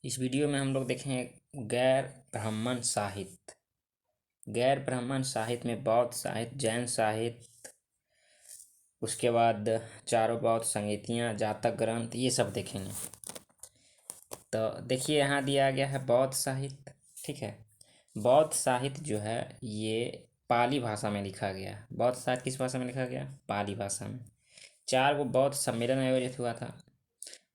इस वीडियो में हम लोग देखेंगे गैर ब्राह्मण साहित्य। गैर ब्राह्मण साहित्य में बौद्ध साहित्य, जैन साहित्य, उसके बाद चारों बौद्ध संगीतियाँ, जातक ग्रंथ, ये सब देखेंगे। तो देखिए यहाँ दिया गया है बौद्ध साहित्य। ठीक है, बौद्ध साहित्य जो है ये पाली भाषा में लिखा गया है। बौद्ध साहित्य किस भाषा में लिखा गया? पाली भाषा में। 4 बौद्ध सम्मेलन आयोजित हुआ था।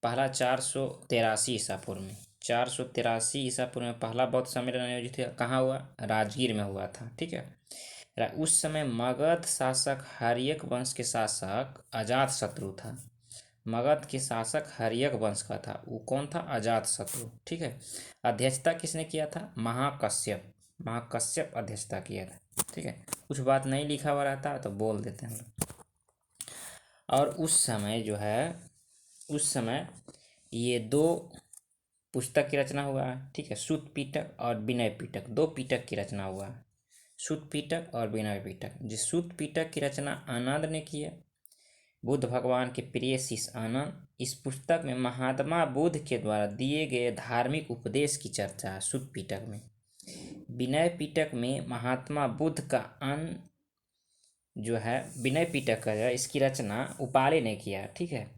पहला 483 ईसा पूर्व में, 483 ईसा पूर्व में पहला बौद्ध सम्मेलन आयोजित हुआ। कहाँ हुआ? राजगीर में हुआ था। ठीक है, उस समय मगध शासक हर्यक वंश के शासक अजात शत्रु था। मगध के शासक हर्यक वंश का था। वो कौन था? अजात शत्रु। ठीक है, अध्यक्षता किसने किया था? महाकश्यप। महाकश्यप अध्यक्षता किया था। ठीक है, कुछ बात नहीं लिखा हुआ रहता तो बोल देते हैं हम लोग। और उस समय जो है, उस समय ये 2 पुस्तक की रचना हुआ है। ठीक है, सूत पीटक और विनय पीटक, 2 पीटक की रचना हुआ है, सूत पीटक और विनय पीटक। जिस सूत पीटक की रचना आनंद ने की है, बुद्ध भगवान के प्रिय शिष्य आनंद। इस पुस्तक में महात्मा बुद्ध के द्वारा दिए गए धार्मिक उपदेश की चर्चा है सूत पीटक में। विनय पीटक में महात्मा बुद्ध का अन्न जो है, विनय पीटक का है, इसकी रचना उपाले ने किया। ठीक है,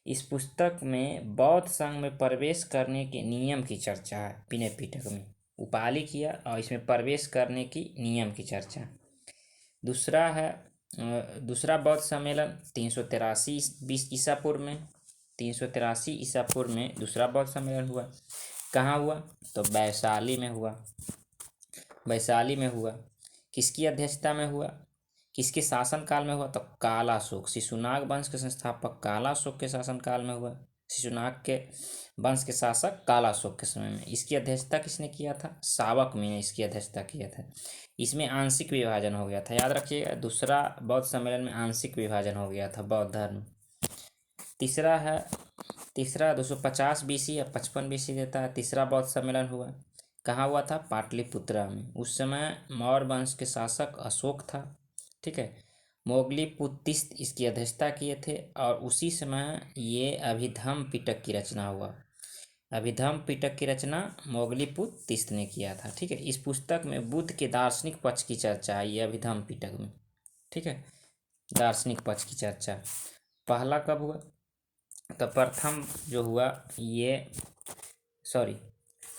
इस पुस्तक में बौद्ध संघ में प्रवेश करने के नियम की चर्चा है। विनय पीटक में उपाली किया और इसमें प्रवेश करने की नियम की चर्चा। दूसरा है दूसरा बौद्ध सम्मेलन 383 ईसा पूर्व में, 383 ईसा पूर्व में दूसरा बौद्ध सम्मेलन हुआ। कहाँ हुआ? तो वैशाली में हुआ। वैशाली में हुआ। किसकी अध्यक्षता में हुआ? किसके शासनकाल में हुआ? तो कालाशोक, शिशुनाग वंश के संस्थापक कालाशोक के शासनकाल में हुआ। शिशुनाग के वंश के शासक कालाशोक के समय में। इसकी अध्यक्षता किसने किया था? शावक ने इसकी अध्यक्षता किया था। इसमें आंशिक विभाजन हो गया था। याद रखिएगा, दूसरा बौद्ध सम्मेलन में आंशिक विभाजन हो गया था बौद्ध धर्म। तीसरा 250 बीसी या 55 बीसी देता है। तीसरा बौद्ध सम्मेलन हुआ। कहाँ हुआ था? पाटलिपुत्रा में। उस समय मौर्य वंश के शासक अशोक था। ठीक है, मोगलीपुत्तिस्त इसकी अध्यक्षता किए थे और उसी समय ये अभिधम्म पिटक की रचना हुआ। अभिधम्म पिटक की रचना मोगलीपुत्तिस्त ने किया था। ठीक है, इस पुस्तक में बुद्ध के दार्शनिक पक्ष की चर्चा है, ये अभिधम्म पिटक में। ठीक है, दार्शनिक पक्ष की चर्चा पहला कब हुआ? तो प्रथम जो हुआ ये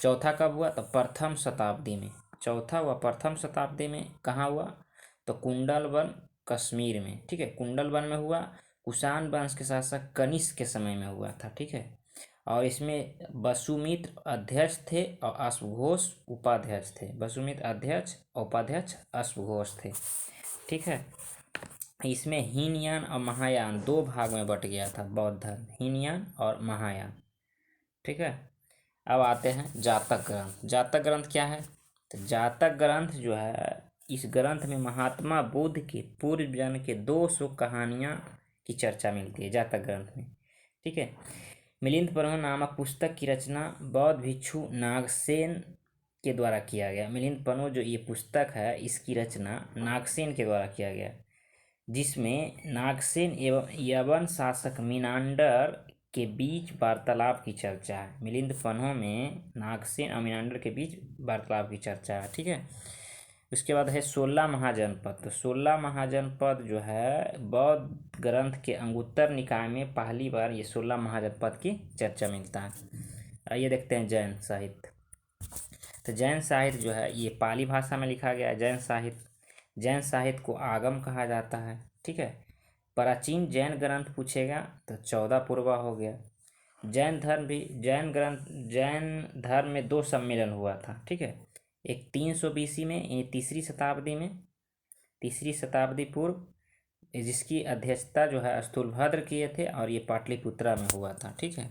चौथा कब हुआ? तो प्रथम शताब्दी में। चौथा हुआ प्रथम शताब्दी में। कहाँ हुआ? तो कुंडलवन कश्मीर में। ठीक है, कुंडलवन में हुआ। कुषाण वंश के शासक कनिष्क के समय में हुआ था। ठीक है, और इसमें वसुमित्र अध्यक्ष थे और अश्वघोष उपाध्यक्ष थे। वसुमित्र अध्यक्ष, उपाध्यक्ष अश्वघोष थे। ठीक है, इसमें हीनयान और महायान 2 भाग में बट गया था बौद्ध धर्म, हीनयान और महायान। ठीक है, अब आते हैं जातक ग्रंथ। जातक ग्रंथ क्या है? तो जातक ग्रंथ जो है, इस ग्रंथ में महात्मा बुद्ध के पूर्व जन्म के 200 कहानियाँ की चर्चा मिलती है जातक ग्रंथ में। ठीक है, मिलिंद पर्व नामक पुस्तक की रचना बौद्ध भिक्षु नागसेन के द्वारा किया गया। मिलिंद पर्व जो ये पुस्तक है, इसकी रचना नागसेन के द्वारा किया गया, जिसमें नागसेन एवं यवन शासक मीनांडर के बीच वार्तालाप की चर्चा है। मिलिंद पन्हों में नागसेन और मीनांडर के बीच वार्तालाप की चर्चा है। ठीक है, उसके बाद है 16 महाजनपद। तो 16 महाजनपद जो है बौद्ध ग्रंथ के अंगुत्तर निकाय में पहली बार ये 16 महाजनपद की चर्चा मिलता है। आइए देखते हैं जैन साहित्य। तो जैन साहित्य जो है ये पाली भाषा में लिखा गया है। जैन साहित्य को आगम कहा जाता है। ठीक है, प्राचीन जैन ग्रंथ पूछेगा तो 14 पूर्वा हो गया। जैन धर्म में 2 सम्मेलन हुआ था। ठीक है, एक 300 बीसी में, ये तीसरी शताब्दी पूर्व, जिसकी अध्यक्षता जो है स्थूलभद्र किए थे और ये पाटलिपुत्रा में हुआ था। ठीक है,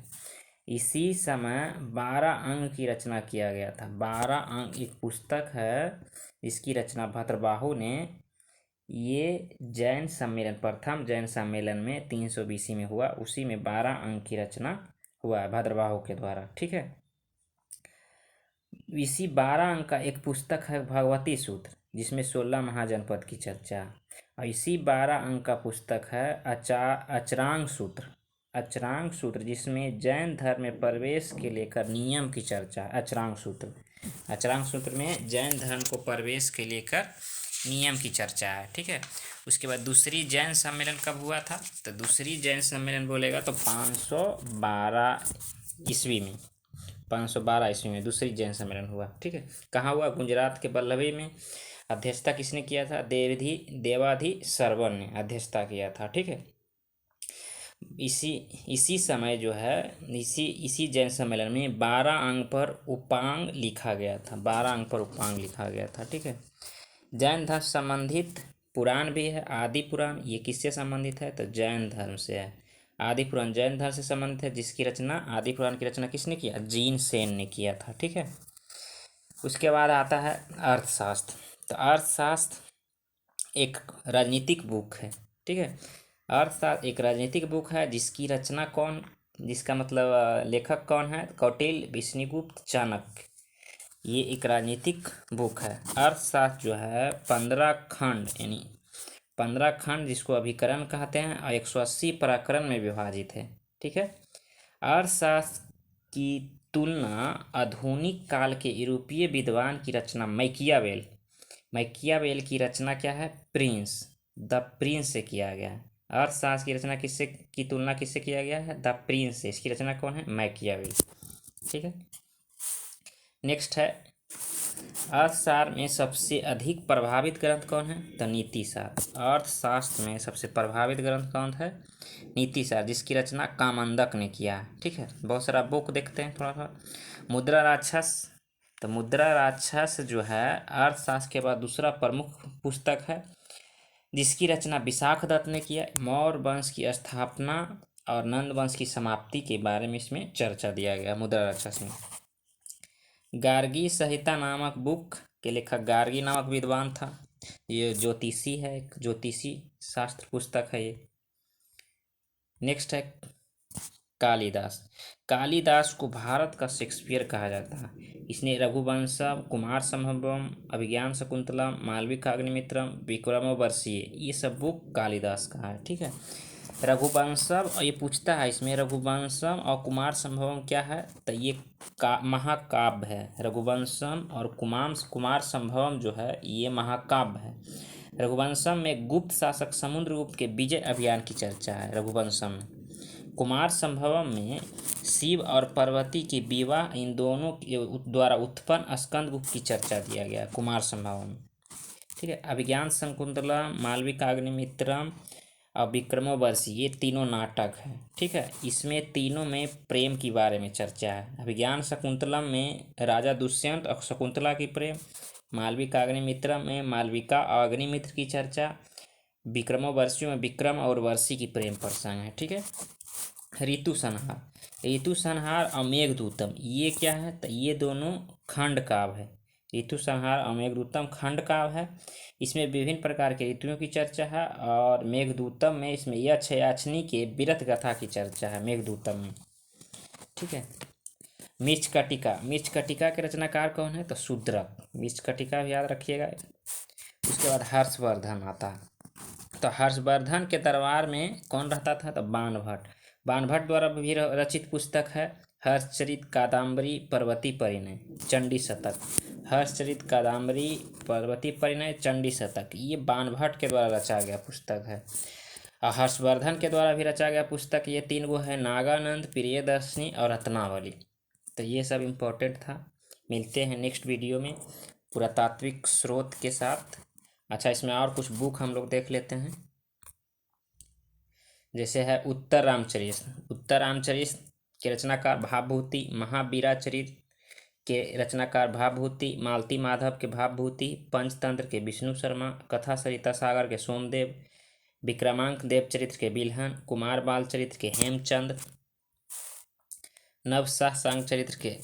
इसी समय 12 अंग की रचना किया गया था। 12 अंग एक पुस्तक है, इसकी रचना भद्रबाहु ने। ये जैन सम्मेलन, प्रथम जैन सम्मेलन में 300 बीसी में हुआ। उसी में 12 अंग की रचना हुआ है भद्रबाहु के द्वारा। ठीक है, इसी 12 अंग का एक पुस्तक है भगवती सूत्र, जिसमें 16 महाजनपद की चर्चा। और इसी 12 अंग का पुस्तक है अचरांग सूत्र। अचरांक सूत्र जिसमें जैन धर्म में प्रवेश के लेकर नियम की चर्चा। अचरांक सूत्र में जैन धर्म को प्रवेश के लेकर नियम की चर्चा है। ठीक है। उसके बाद दूसरी जैन सम्मेलन कब हुआ था? तो दूसरी जैन सम्मेलन बोलेगा तो 512 ईस्वी में 512 ईस्वी में दूसरी जैन सम्मेलन हुआ। ठीक है। कहाँ हुआ? गुजरात के वल्लभी में। अध्यक्षता किसने किया था? देवाधि सरवन ने अध्यक्षता किया था। ठीक है। इसी समय जो है इसी जैन सम्मेलन में 12 अंक पर उपांग लिखा गया था। 12 अंक पर उपांग लिखा गया था। ठीक है। जैन धर्म संबंधित पुराण भी है, आदि पुराण। ये किससे संबंधित है? तो जैन धर्म से है। आदि पुराण जैन धर्म से संबंधित है, जिसकी रचना आदि पुराण की रचना किसने किया? जीन सेन ने किया था। ठीक है। उसके बाद आता है अर्थशास्त्र। तो अर्थशास्त्र एक राजनीतिक बुक है। ठीक है। अर्थशास्त्र एक राजनीतिक बुक है जिसका मतलब लेखक कौन है? कौटिल्य, विष्णुगुप्त, चाणक्य। ये एक राजनीतिक बुक है। अर्थशास्त्र जो है 15 खंड यानी 15 खंड जिसको अभिकरण कहते हैं और 180 प्रकरण में विभाजित है। ठीक है। अर्थशास्त्र की तुलना आधुनिक काल के यूरोपीय विद्वान की रचना मैकियावेल की रचना क्या है? द प्रिंस से किया गया है। अर्थशास्त्र की रचना की तुलना किससे किया गया है? द प्रिंस से। इसकी रचना कौन है? मैकियावेल। ठीक है। नेक्स्ट है अर्थशास्त्र में सबसे अधिक प्रभावित ग्रंथ कौन है? तो नीतिशार। अर्थशास्त्र में सबसे प्रभावित ग्रंथ कौन है? नीतिशार, जिसकी रचना कामंदक ने किया है। ठीक है। बहुत सारा बुक देखते हैं थोड़ा सा। मुद्रा राक्षस। तो मुद्रा राक्षस जो है अर्थशास्त्र के बाद दूसरा प्रमुख पुस्तक है, जिसकी रचना विशाख दत्त ने किया। मौर्य वंश की स्थापना और नंद वंश की समाप्ति के बारे में इसमें चर्चा दिया गया मुद्रा राक्षस में। गार्गी संहिता नामक बुक के लेखक गार्गी नामक विद्वान था। ये ज्योतिषी है, एक ज्योतिषी शास्त्र पुस्तक है ये। नेक्स्ट है कालिदास को भारत का शेक्सपियर कहा जाता है। इसने रघुवंशम, कुमार संभवम, अभिज्ञान शकुंतलम, मालविका अग्निमित्रम, विक्रमोर्वशीय, ये सब बुक कालिदास का है। ठीक है। रघुवंशम, ये पूछता है इसमें रघुवंशम और कुमार संभवम क्या है? तो ये महाकाव्य है। रघुवंशम और कुमार संभवम जो है ये महाकाव्य है। रघुवंशम में गुप्त शासक समुद्रगुप्त के विजय अभियान की चर्चा है। रघुवंशम में कुमार संभवम में शिव और पार्वती के विवाह, इन दोनों के द्वारा उत्पन्न स्कंदगुप्त की चर्चा दिया गया कुमार संभवम में। ठीक है। अभिज्ञान शकुंतलम, मालविका अग्निमित्रम और विक्रमोर्वशीय, ये तीनों नाटक हैं। ठीक है। इसमें तीनों में प्रेम के बारे में चर्चा है। अभिज्ञान शकुंतलम में राजा दुष्यंत और शकुंतला की प्रेम, मालविका अग्निमित्रम में मालविका और अग्निमित्र की चर्चा, विक्रमोर्वशीय में विक्रम और वर्षी की प्रेम प्रसंग है। ठीक है। ऋतु संहार और मेघदूतम, ये क्या है? तो ये दोनों खंड काव्य है। ऋतु संहार और मेघदूतम खंड काव्य है। इसमें विभिन्न प्रकार के ऋतुओं की चर्चा है। और मेघदूतम में इसमें यक्ष याचनी के वीरथ गाथा की चर्चा है मेघदूतम में। ठीक है। मिर्चकटिका के रचनाकार कौन है? तो शूद्रक। मिर्चकटिका भी याद रखिएगा। उसके बाद हर्षवर्धन आता है। तो हर्षवर्धन के दरबार में कौन रहता था? तो बाणभट्ट द्वारा भी रचित पुस्तक है हर्षचरित कादम्बरी पर्वती परिणय चंडी शतक। हर्षचरित कादम्बरी पर्वती परिणय चंडी शतक, ये बाणभट्ट के द्वारा रचा गया पुस्तक है। और हर्षवर्धन के द्वारा भी रचा गया पुस्तक ये 3 गो है, नागानंद, प्रियदर्शनी और रत्नावली। तो ये सब इम्पोर्टेंट था। मिलते हैं नेक्स्ट वीडियो में पुरातात्विक स्रोत के साथ। अच्छा, इसमें और कुछ बुक हम लोग देख लेते हैं। जैसे है उत्तर रामचरित के रचनाकार भावभूति, महावीराचरित के रचनाकार भावभूति, मालती माधव के भावभूति, पंचतंत्र के विष्णु शर्मा, कथा सरिता सागर के सोमदेव, विक्रमांक देवचरित्र के बिल्हन, कुमार बाल चरित्र के हेमचंद, नवशाह सांग चरित्र के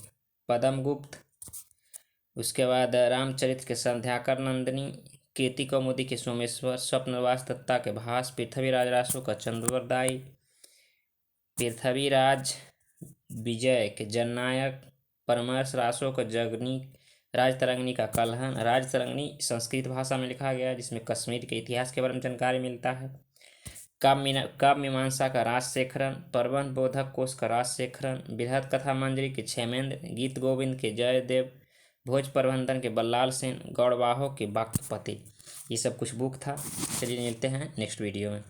पदमगुप्त, उसके बाद रामचरित्र के संध्याकर नंदिनी, कीर्ति कौमुदी के सोमेश्वर, स्वप्नवास दत्ता के भास, पृथ्वीराज रासो का चंद्रवरदायी, पृथ्वीराज विजय के जननायक, परमर्श रासो का जगनी, राजतरंगिणी का कलहन। राजतरंगिणी संस्कृत भाषा में लिखा गया जिसमें कश्मीर के इतिहास के बारे में जानकारी मिलता है। काव्य मीमांसा का राजशेखरन, प्रबंध बोधक कोश का राजशेखरन, बृहद कथा मंजरी के क्षेमेंद्र, गीत गोविंद के जयदेव, भोज प्रबंधन के बल्लाल सेन, गौड़वाहों के बागपति। ये सब कुछ बुक था। चलिए मिलते हैं नेक्स्ट वीडियो में।